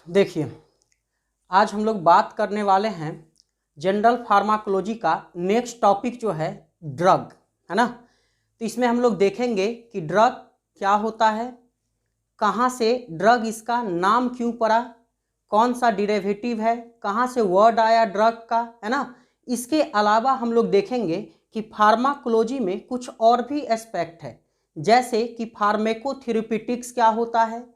देखिए, आज हम लोग बात करने वाले हैं जनरल फार्माकोलॉजी का नेक्स्ट टॉपिक जो है ड्रग, है ना। तो इसमें हम लोग देखेंगे कि ड्रग क्या होता है, कहाँ से ड्रग, इसका नाम क्यों पड़ा, कौन सा डिरेवेटिव है, कहाँ से वर्ड आया ड्रग का, है ना। इसके अलावा हम लोग देखेंगे कि फार्माकोलॉजी में कुछ और भी एस्पेक्ट है, जैसे कि फार्मेकोथेरेप्यूटिक्स क्या होता है,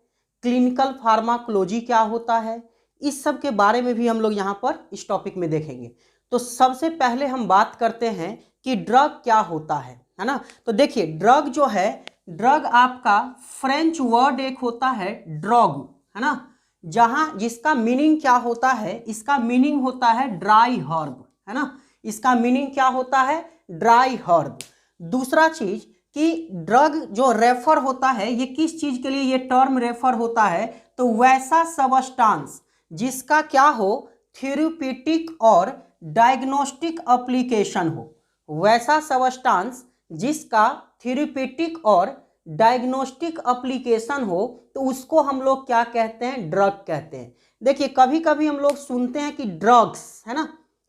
क्लिनिकल फार्माकोलॉजी क्या होता है, इस सब के बारे में भी हम लोग यहाँ पर इस टॉपिक में देखेंगे। तो सबसे पहले हम बात करते हैं कि ड्रग क्या होता है ना। तो देखिए, ड्रग जो है, ड्रग आपका फ्रेंच वर्ड एक होता है ड्रॉग, है ना, जहां जिसका मीनिंग क्या होता है, इसका मीनिंग होता है ड्राई हर्ब, है ना। इसका मीनिंग क्या होता है, ड्राई हर्ब। दूसरा चीज कि ड्रग जो रेफर होता है, ये किस चीज के लिए ये टर्म रेफर होता है, तो वैसा सबस्टांस जिसका क्या हो, थेरेप्यूटिक और डायग्नोस्टिक एप्लीकेशन हो, वैसा सबस्टांस जिसका थेरेप्यूटिक और डायग्नोस्टिक एप्लीकेशन हो, तो उसको हम लोग क्या कहते हैं, ड्रग कहते हैं। देखिए, कभी कभी हम लोग सुनते हैं कि ड्रग्स, है ना,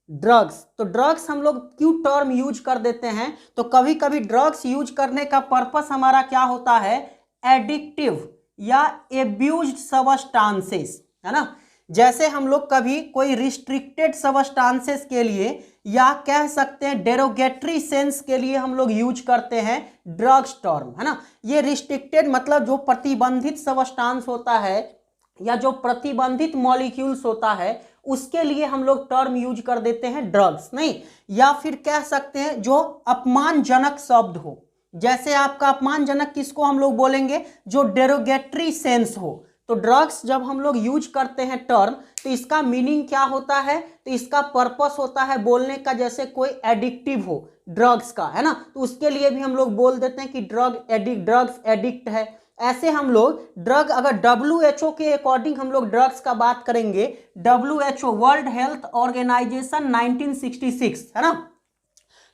ड्रग्स, तो ड्रग्स हम लोग क्यों टर्म यूज कर देते हैं, तो कभी कभी ड्रग्स यूज करने का पर्पस हमारा क्या होता है, एडिक्टिव या एब्यूज्ड सबस्टांसेस, है ना। जैसे हम लोग कभी कोई रिस्ट्रिक्टेड सबस्टांसेस के लिए या कह सकते हैं डेरोगेटरी सेंस के लिए हम लोग यूज करते हैं ड्रग्स टर्म, है ना। ये रिस्ट्रिक्टेड मतलब जो प्रतिबंधित सबस्टांस होता है या जो प्रतिबंधित मॉलिक्यूल्स होता है, उसके लिए हम लोग टर्म यूज कर देते हैं ड्रग्स, नहीं। या फिर कह सकते हैं जो अपमानजनक शब्द हो, जैसे आपका अपमानजनक किसको हम लोग बोलेंगे, जो डेरोगेटरी सेंस हो। तो ड्रग्स जब हम लोग यूज करते हैं टर्म, तो इसका मीनिंग क्या होता है, तो इसका पर्पस होता है बोलने का, जैसे कोई एडिक्टिव हो ड्रग्स का, है ना, तो उसके लिए भी हम लोग बोल देते हैं कि ड्रग्स एडिक्ट है। ऐसे हम लोग ड्रग, अगर WHO के अकॉर्डिंग हम लोग ड्रग्स का बात करेंगे, WHO वर्ल्ड हेल्थ ऑर्गेनाइजेशन 1966, है ना,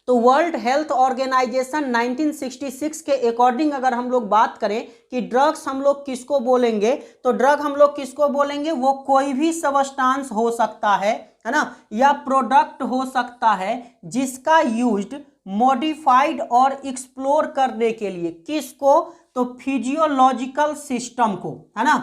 तो वर्ल्ड हेल्थ ऑर्गेनाइजेशन 1966 के अकॉर्डिंग अगर हम लोग बात करें कि ड्रग्स हम लोग किसको बोलेंगे, तो ड्रग हम लोग किसको बोलेंगे, वो कोई भी सबस्टांस हो सकता है ना, या प्रोडक्ट हो सकता है जिसका यूज्ड मॉडिफाइड और एक्सप्लोर करने के लिए, किसको, तो फिजियोलॉजिकल सिस्टम को, है ना।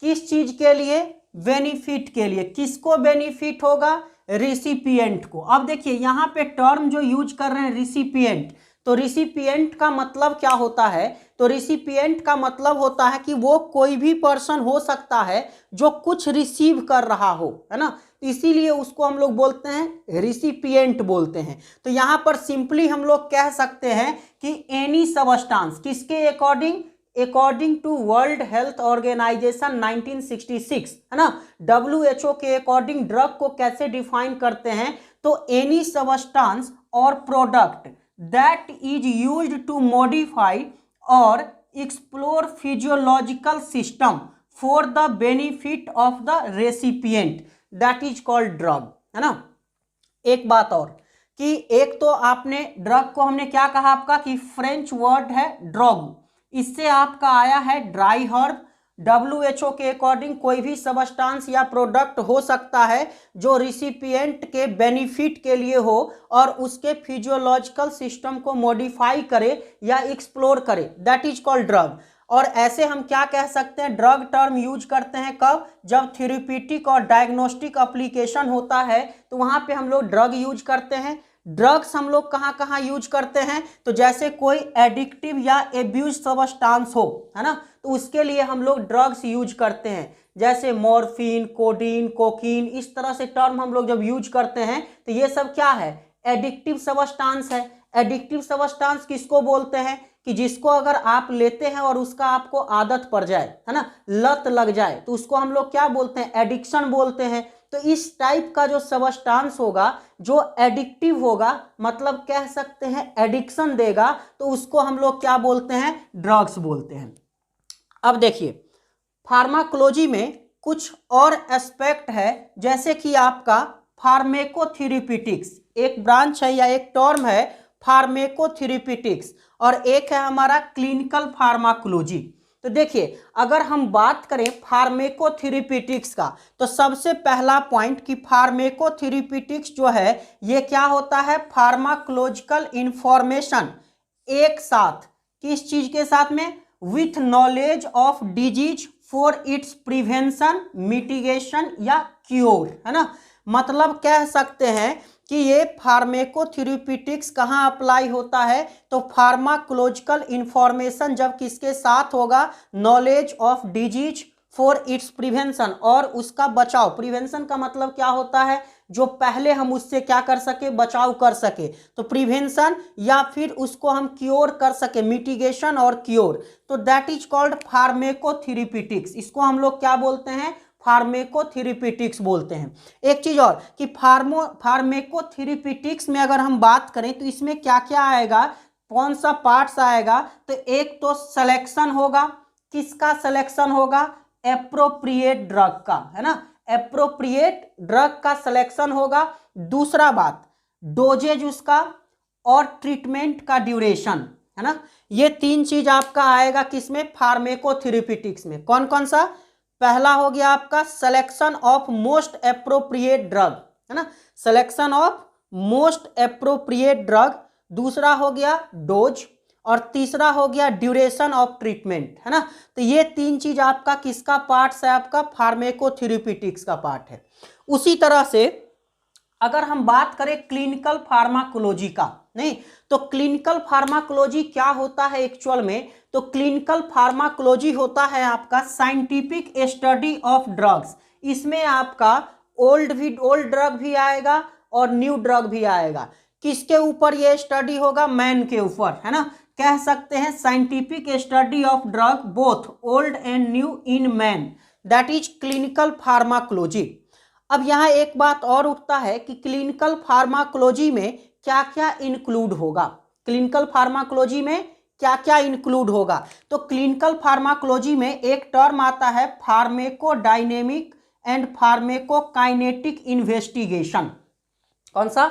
किस चीज के लिए, बेनिफिट के लिए। किसको बेनिफिट होगा, रिसिपिएंट को। अब देखिए यहां पे टर्म जो यूज कर रहे हैं रिसिपिएंट, तो रिसिपिएंट का मतलब क्या होता है, तो रिसिपिएंट का मतलब होता है कि वो कोई भी पर्सन हो सकता है जो कुछ रिसीव कर रहा हो, है ना, तो इसीलिए उसको हम लोग बोलते हैं रिसिपिएंट बोलते हैं। तो यहां पर सिंपली हम लोग कह सकते हैं कि एनी सबस्टांस, किसके according, according to World Health Organization 1966, है ना। WHO के अकॉर्डिंग ड्रग को कैसे डिफाइन करते हैं, तो any substance or product that is used to modify or explore physiological system for the benefit of the recipient, that is called drug, है ना। एक बात और कि एक तो आपने ड्रग को हमने क्या कहा आपका, कि फ्रेंच वर्ड है ड्रग, इससे आपका आया है ड्राई हर्ब। WHO के अकॉर्डिंग कोई भी सबस्टांस या प्रोडक्ट हो सकता है जो रिसिपिएंट के बेनिफिट के लिए हो और उसके फिजियोलॉजिकल सिस्टम को मॉडिफाई करे या एक्सप्लोर करे, दैट इज कॉल्ड ड्रग। और ऐसे हम क्या कह सकते हैं, ड्रग टर्म यूज करते हैं कब, जब थेरेप्यूटिक और डायग्नोस्टिक एप्लीकेशन होता है, तो वहां पे हम लोग ड्रग यूज करते हैं। ड्रग्स हम लोग कहाँ कहाँ यूज करते हैं, तो जैसे कोई एडिक्टिव या एब्यूज सबस्टांस हो, है ना, तो उसके लिए हम लोग ड्रग्स यूज करते हैं, जैसे मॉर्फिन, कोडीन, कोकीन, इस तरह से टर्म हम लोग जब यूज करते हैं, तो ये सब क्या है, एडिक्टिव सबस्टांस है। एडिक्टिव सबस्टांस किसको बोलते हैं, कि जिसको अगर आप लेते हैं और उसका आपको आदत पड़ जाए, है ना, लत लग जाए, तो उसको हम लोग क्या बोलते हैं, एडिक्शन बोलते हैं। तो इस टाइप का जो सबस्टांस होगा जो एडिक्टिव होगा, मतलब कह सकते हैं एडिक्शन देगा, तो उसको हम लोग क्या बोलते हैं, ड्रग्स बोलते हैं। अब देखिए, फार्माकोलॉजी में कुछ और एस्पेक्ट है, जैसे कि आपका फार्मेकोथेरेप्यूटिक्स, एक ब्रांच है या एक टर्म है फार्मेकोथेरेप्यूटिक्स, और एक है हमारा क्लिनिकल फार्माकोलॉजी। तो देखिए अगर हम बात करें फार्मेकोथेरेप्यूटिक्स का, तो सबसे पहला पॉइंट कि फार्मेकोथेरेप्यूटिक्स जो है ये क्या होता है, फार्माकोलॉजिकल इंफॉर्मेशन एक साथ, किस चीज के साथ में, with knowledge of disease for its prevention, mitigation या क्योर, है ना। मतलब कह सकते हैं कि ये फार्मेकोथेरेप्यूटिक्स कहाँ अप्लाई होता है, तो फार्माकोलॉजिकल इंफॉर्मेशन जब किसके साथ होगा, knowledge of disease for its prevention, और उसका बचाव, प्रिवेंशन का मतलब क्या होता है, जो पहले हम उससे क्या कर सके, बचाव कर सके, तो प्रिवेंशन, या फिर उसको हम क्योर कर सके, मिटिगेशन और क्योर, तो दैट इज कॉल्ड फार्मेकोथेरेप्यूटिक्स। इसको हम लोग क्या बोलते हैं, फार्मेकोथेरेप्यूटिक्स बोलते हैं। एक चीज और कि फार्मेकोथेरेप्यूटिक्स में अगर हम बात करें तो इसमें क्या क्या आएगा, कौन सा पार्ट्स आएगा, तो एक तो सिलेक्शन होगा, किसका सिलेक्शन होगा, एप्रोप्रिएट ड्रग का, है ना, एप्रोप्रिएट ड्रग का सिलेक्शन होगा। दूसरा बात डोजेज उसका, और ट्रीटमेंट का ड्यूरेशन, है ना, ये तीन चीज आपका आएगा किसमें, फार्मेकोथेरेप्यूटिक्स में। कौन कौन सा, पहला हो गया आपका selection of most appropriate drug, है ना, selection of most appropriate drug, दूसरा हो गया डोज, और तीसरा हो गया ड्यूरेशन ऑफ ट्रीटमेंट, है ना। तो ये तीन चीज आपका किसका पार्ट है, आपका फार्मेकोथेरेप्यूटिक्स का पार्ट है। उसी तरह से अगर हम बात करें क्लिनिकल फार्माकोलॉजी का, नहीं तो क्लिनिकल फार्माकोलॉजी क्या होता है एक्चुअल में, तो क्लिनिकल फार्माकोलॉजी होता है आपका साइंटिफिक स्टडी ऑफ ड्रग्स। इसमें आपका ओल्ड ड्रग भी आएगा और न्यू ड्रग भी आएगा। किसके ऊपर ये स्टडी होगा, मैन के ऊपर, है ना, कह सकते हैं scientific study of drug both old and new in man, that is clinical pharmacology. अब यहाँ एक बात और उठता है कि क्लिनिकल फार्माकोलॉजी में क्या क्या इंक्लूड होगा, क्लिनिकल फार्माकोलॉजी में क्या क्या इंक्लूड होगा, तो क्लिनिकल फार्माकोलॉजी में एक टर्म आता है फार्मेकोडायनेमिक एंड फार्मेकोकाइनेटिक इन्वेस्टिगेशन। कौन सा,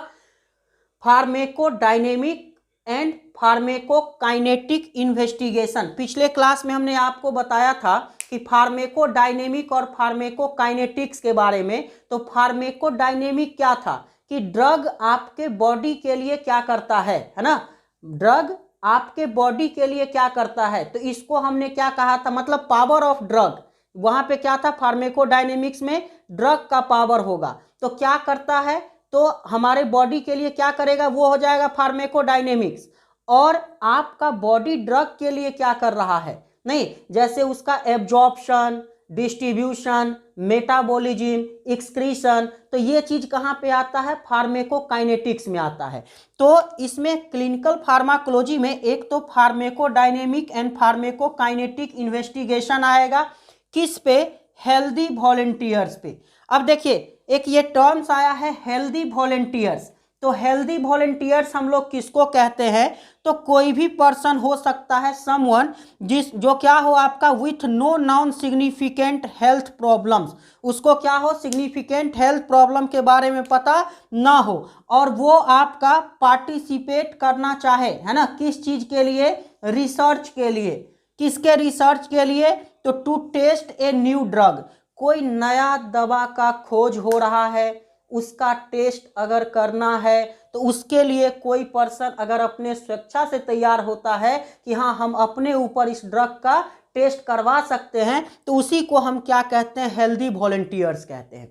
फार्मेकोडायनेमिक एंड फार्मेकोकाइनेटिक इन्वेस्टिगेशन। पिछले क्लास में हमने आपको बताया था कि फार्मेकोडायनेमिक और फार्मेकोकाइनेटिक्स के बारे में। तो फार्मेकोडायनेमिक क्या था कि ड्रग आपके बॉडी के लिए क्या करता है ना, ड्रग आपके बॉडी के लिए क्या करता है, तो इसको हमने क्या कहा था, मतलब पावर ऑफ ड्रग। वहां पे क्या था, फार्मेकोडायनेमिक्स में ड्रग का पावर होगा, तो क्या करता है, तो हमारे बॉडी के लिए क्या करेगा, वो हो जाएगा फार्मेकोडायनेमिक्स। और आपका बॉडी ड्रग के लिए क्या कर रहा है, नहीं, जैसे उसका एब्जॉर्प्शन, डिस्ट्रीब्यूशन, मेटाबॉलिज्म, एक्सक्रीशन, तो ये चीज कहाँ पे आता है, फार्मेकोकाइनेटिक्स में आता है। तो इसमें क्लिनिकल फार्माकोलॉजी में एक तो फार्मेकोडायनेमिक एंड फार्मेकोकाइनेटिक इन्वेस्टिगेशन आएगा, किस पे, हेल्दी वॉलंटियर्स पे। अब देखिए एक ये टर्म्स आया है हेल्दी वॉलंटियर्स, तो हेल्दी वॉलंटियर्स हम लोग किसको कहते हैं, तो कोई भी पर्सन हो सकता है, समवन जो क्या हो आपका with no non significant health problems, उसको क्या हो, सिग्निफिकेंट हेल्थ प्रॉब्लम के बारे में पता ना हो, और वो आपका पार्टिसिपेट करना चाहे, है ना, किस चीज के लिए, रिसर्च के लिए। किसके रिसर्च के लिए, तो to test a new drug, कोई नया दवा का खोज हो रहा है, उसका टेस्ट अगर करना है, तो उसके लिए कोई पर्सन अगर अपने स्वेच्छा से तैयार होता है कि हाँ हम अपने ऊपर इस ड्रग का टेस्ट करवा सकते हैं, तो उसी को हम क्या कहते हैं, हेल्दी वॉलंटियर्स कहते हैं।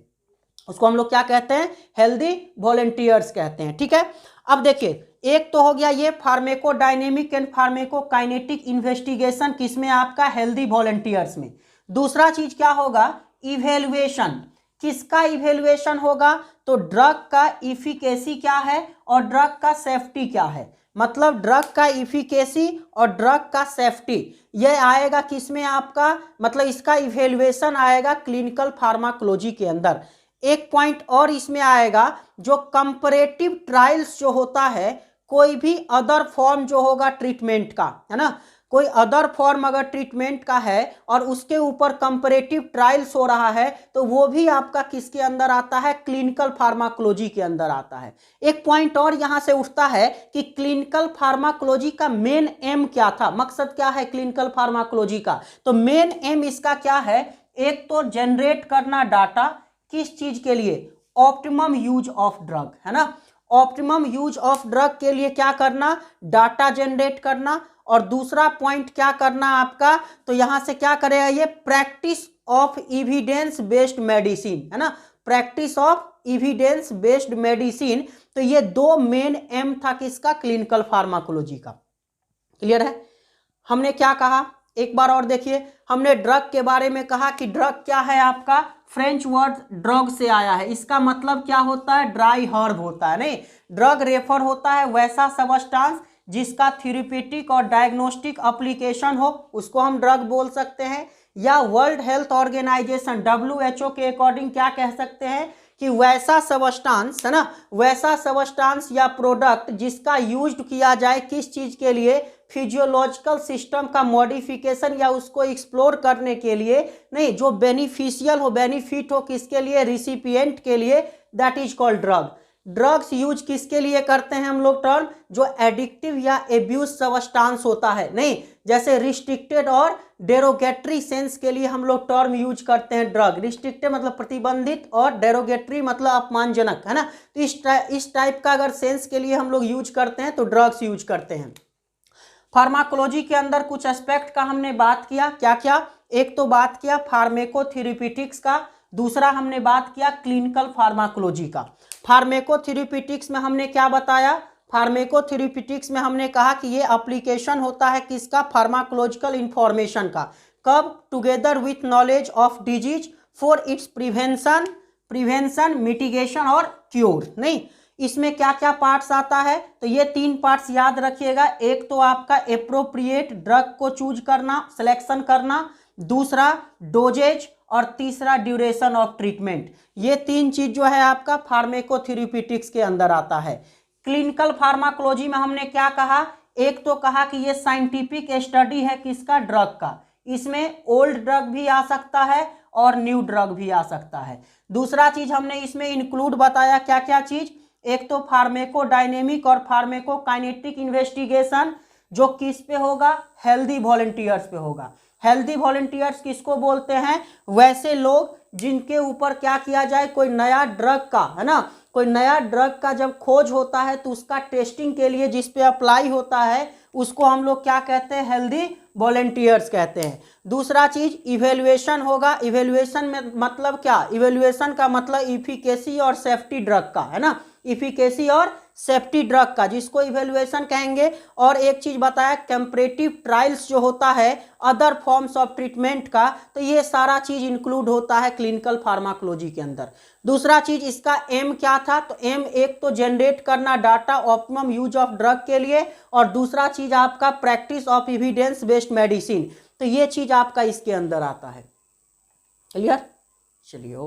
उसको हम लोग क्या कहते हैं, हेल्दी वॉलंटियर्स कहते हैं, ठीक है। अब देखिए एक तो हो गया ये फार्मेकोडायनेमिक एंड फार्मेकोकाइनेटिक इन्वेस्टिगेशन, किसमें, आपका हेल्दी वॉलंटियर्स में। दूसरा चीज क्या होगा, इवेल्युएशन, किसका इवेल्युएशन होगा, तो ड्रग का इफिकेसी क्या है और ड्रग का सेफ्टी क्या है, मतलब ड्रग का इफिकेसी और ड्रग का सेफ्टी, ये आएगा किसमें आपका, मतलब इसका इवेल्युएशन आएगा क्लिनिकल फार्माकोलॉजी के अंदर। एक पॉइंट और इसमें आएगा, जो कंपैरेटिव ट्रायल्स जो होता है, कोई भी अदर फॉर्म जो होगा ट्रीटमेंट का, है ना, कोई अदर फॉर्म अगर ट्रीटमेंट का है और उसके ऊपर कंपैरेटिव ट्रायल्स हो रहा है तो वो भी आपका किसके अंदर आता है, क्लिनिकल फार्माकोलॉजी के अंदर आता है। एक पॉइंट और यहां से उठता है कि क्लिनिकल फार्माकोलॉजी का मेन एम क्या था, मकसद क्या है क्लिनिकल फार्माकोलॉजी का। तो मेन एम इसका क्या है, एक तो जनरेट करना डाटा, किस चीज के लिए, ऑप्टिमम यूज ऑफ ड्रग, है ना। ऑप्टिमम यूज ऑफ ड्रग के लिए क्या करना, डाटा जनरेट करना। और दूसरा पॉइंट क्या करना आपका, तो यहां से क्या करेगा ये, practice of evidence based medicine, है ना, practice of evidence based medicine. तो ये दो मेन एम था किसका, क्लिनिकल फार्माकोलॉजी का। क्लियर है। हमने क्या कहा, एक बार और देखिए, हमने ड्रग के बारे में कहा कि ड्रग क्या है आपका, फ्रेंच वर्ड ड्रग से आया है, इसका मतलब क्या होता है, ड्राई हर्ब होता है। नहीं, ड्रग रेफर होता है वैसा सबस्टांस जिसका थेरेप्यूटिक और डायग्नोस्टिक एप्लीकेशन हो, उसको हम ड्रग बोल सकते हैं। या वर्ल्ड हेल्थ ऑर्गेनाइजेशन WHO के अकॉर्डिंग क्या कह सकते हैं कि वैसा सबस्टांस, है ना, वैसा सबस्टांस या प्रोडक्ट जिसका यूज किया जाए किस चीज के लिए, फिजियोलॉजिकल सिस्टम का मॉडिफिकेशन या उसको एक्सप्लोर करने के लिए, नहीं, जो बेनिफिशियल हो, बेनिफिट हो किसके लिए, रिसिपिएंट के लिए, that is called drug. Drugs use किसके लिए करते हैं हम लोग टर्म, जो एडिक्टिव या एब्यूज सबस्टांस होता है, नहीं, जैसे रिस्ट्रिक्टेड और डेरोगेटरी सेंस के लिए हम लोग टर्म यूज करते हैं ड्रग। रिस्ट्रिक्टेड मतलब प्रतिबंधित और डेरोगेटरी मतलब अपमानजनक, है ना। तो इस टाइप का अगर सेंस के लिए हम लोग यूज करते हैं तो ड्रग्स यूज करते हैं। फार्माकोलॉजी के अंदर कुछ एस्पेक्ट का हमने बात किया, क्या क्या, एक तो बात किया फार्मेकोथेरेप्यूटिक्स का, दूसरा हमने बात किया क्लिनिकल फार्माकोलॉजी का। फार्मेकोथेरेप्यूटिक्स में हमने क्या बताया, फार्मेकोथेरेप्यूटिक्स में हमने कहा कि ये एप्लीकेशन होता है किसका, फार्माकोलॉजिकल इंफॉर्मेशन का, कब, together with knowledge of disease for its prevention mitigation और क्योर। नहीं, इसमें क्या क्या पार्ट्स आता है, तो ये 3 पार्ट्स याद रखिएगा। एक तो आपका एप्रोप्रिएट ड्रग को चूज करना, सिलेक्शन करना, दूसरा डोजेज, और तीसरा ड्यूरेशन ऑफ ट्रीटमेंट। ये 3 चीज जो है आपका फार्मेकोथेरेप्यूटिक्स के अंदर आता है। क्लिनिकल फार्माकोलॉजी में हमने क्या कहा, एक तो कहा कि ये साइंटिफिक स्टडी है किसका, ड्रग का, इसमें ओल्ड ड्रग भी आ सकता है और न्यू ड्रग भी आ सकता है। दूसरा चीज हमने इसमें इंक्लूड बताया, क्या क्या चीज, एक तो फार्मेकोडायनेमिक और फार्मेकोकाइनेटिक इन्वेस्टिगेशन, जो किस पे होगा, हेल्दी वॉलंटियर्स पे होगा। हेल्दी वॉलंटियर्स किसको बोलते हैं, वैसे लोग जिनके ऊपर क्या किया जाए, कोई नया ड्रग का, है ना, कोई नया ड्रग का जब खोज होता है तो उसका टेस्टिंग के लिए जिस पे अप्लाई होता है उसको हम लोग क्या कहते हैं, हेल्दी वॉलंटियर्स कहते हैं। दूसरा चीज इवेल्युएशन होगा। इवेल्युएशन में मतलब क्या, इवेल्युएशन का मतलब इफिकेसी और सेफ्टी ड्रग का, है ना, इफिकेसी और सेफ्टी ड्रग का, जिसको इवेल्युएशन कहेंगे। और एक चीज बताया कंपैरेटिव ट्रायल्स जो होता है अदर फॉर्म्स ऑफ ट्रीटमेंट का, तो ये सारा चीज इंक्लूड होता है क्लिनिकल फार्माकोलॉजी के अंदर। दूसरा चीज इसका एम क्या था, तो एम एक तो जनरेट करना data optimum use of drug के लिए, और दूसरा चीज आपका practice of evidence based medicine. तो ये चीज आपका इसके अंदर आता है। क्लियर, चलिए।